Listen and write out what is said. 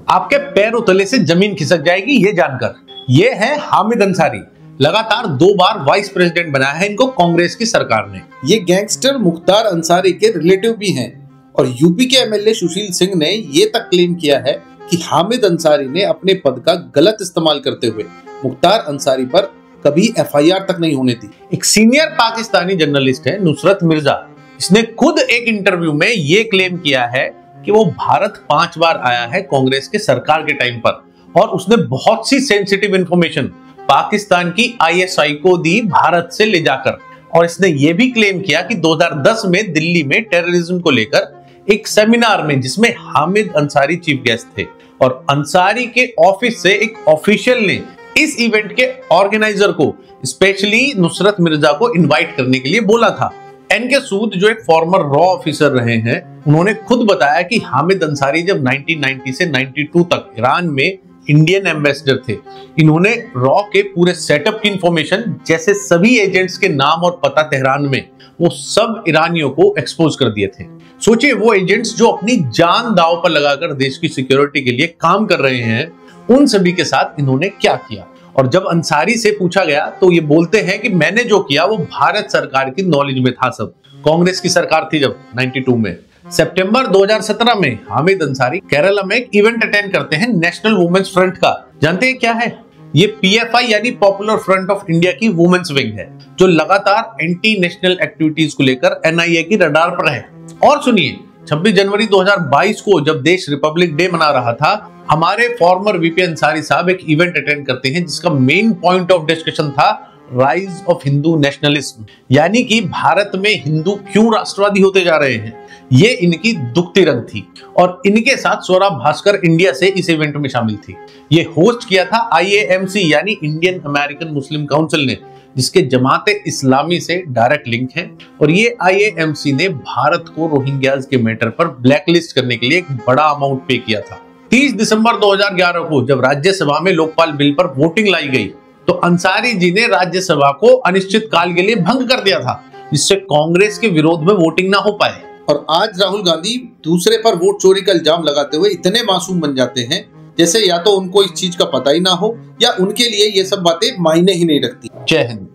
आपके पैरों तले से जमीन खिसक जाएगी ये जानकर। ये है हामिद अंसारी, लगातार 2 बार वाइस प्रेसिडेंट बनाया है इनको कांग्रेस की सरकार ने। ये गैंगस्टर मुख्तार अंसारी के रिलेटिव भी हैं और यूपी के एमएलए सुशील सिंह ने ये तक क्लेम किया है कि हामिद अंसारी ने अपने पद का गलत इस्तेमाल करते हुए मुख्तार अंसारी पर कभी एफआईआर तक नहीं होने दी। एक सीनियर पाकिस्तानी जर्नलिस्ट है नुसरत मिर्जा, इसने खुद एक इंटरव्यू में ये क्लेम किया है कि वो भारत 5 बार आया है कांग्रेस के सरकार के टाइम पर और उसने बहुत सी सेंसिटिव इंफॉर्मेशन पाकिस्तान की आईएसआई को दी भारत से ले जाकर। और इसने ये भी क्लेम किया कि 2010 में दिल्ली में टेररिज्म को लेकर एक सेमिनार में जिसमें हामिद अंसारी चीफ गेस्ट थे और अंसारी के ऑफिस से एक ऑफिशियल ने इस इवेंट के ऑर्गेनाइजर को स्पेशली नुसरत मिर्जा को इनवाइट करने के लिए बोला था। एनके सूद जो एक फॉर्मर रॉ ऑफिसर रहे हैं, उन्होंने खुद बताया कि हामिद अंसारी जब 1990 से 92 तक ईरान में इंडियन एम्बेसडर थे, इन्होंने रॉ के पूरे सेटअप की इंफॉर्मेशन जैसे सभी एजेंट्स के नाम और पता तेहरान में वो सब ईरानियों को एक्सपोज कर दिए थे। सोचिए वो एजेंट्स जो अपनी जान दांव पर लगाकर देश की सिक्योरिटी के लिए काम कर रहे हैं, उन सभी के साथ इन्होंने क्या किया। और जब अंसारी से पूछा गया तो ये बोलते हैं कि मैंने जो किया वो भारत सरकार की नॉलेज में था। सब कांग्रेस की सरकार थी जब 92 में। सितंबर 2017 में हामिद अंसारी केरला में एक इवेंट अटेंड करते हैं नेशनल वुमेन्स फ्रंट का। जानते हैं क्या है? ये पीएफआई यानी पॉपुलर फ्रंट ऑफ इंडिया की वुमेन्स विंग है जो लगातार एंटी नेशनल एक्टिविटीज को लेकर एनआईए की रडार पर है। और सुनिए, 26 जनवरी 2022 को जब देश रिपब्लिक डे मना रहा था, हमारे फॉर्मर वीपी अंसारी साहब एक इवेंट अटेंड करते हैं जिसका मेन पॉइंट ऑफ डिस्कशन था राइज ऑफ हिंदू नेशनलिज्म, यानी कि भारत में हिंदू क्यों राष्ट्रवादी होते जा रहे हैं। ये इनकी दुखती रंग थी और इनके साथ स्वरा भास्कर इंडिया से इस इवेंट में शामिल थी। ये होस्ट किया था आईएएमसी यानी इंडियन अमेरिकन मुस्लिम काउंसिल ने, जिसके जमाते इस्लामी से डायरेक्ट लिंक है। और ये आईएएमसी ने भारत को रोहिंग्याज के मैटर पर ब्लैकलिस्ट करने के लिए एक बड़ा अमाउंट पे किया था। 30 दिसंबर 2011 को जब राज्यसभा में लोकपाल बिल पर वोटिंग लाई गई तो अंसारी जी ने राज्यसभा को अनिश्चित काल के लिए भंग कर दिया था, जिससे कांग्रेस के विरोध में वोटिंग ना हो पाए। और आज राहुल गांधी दूसरे पर वोट चोरी का इल्जाम लगाते हुए इतने मासूम बन जाते हैं जैसे या तो उनको इस चीज का पता ही ना हो या उनके लिए ये सब बातें मायने ही नहीं रखती। जय हिंद।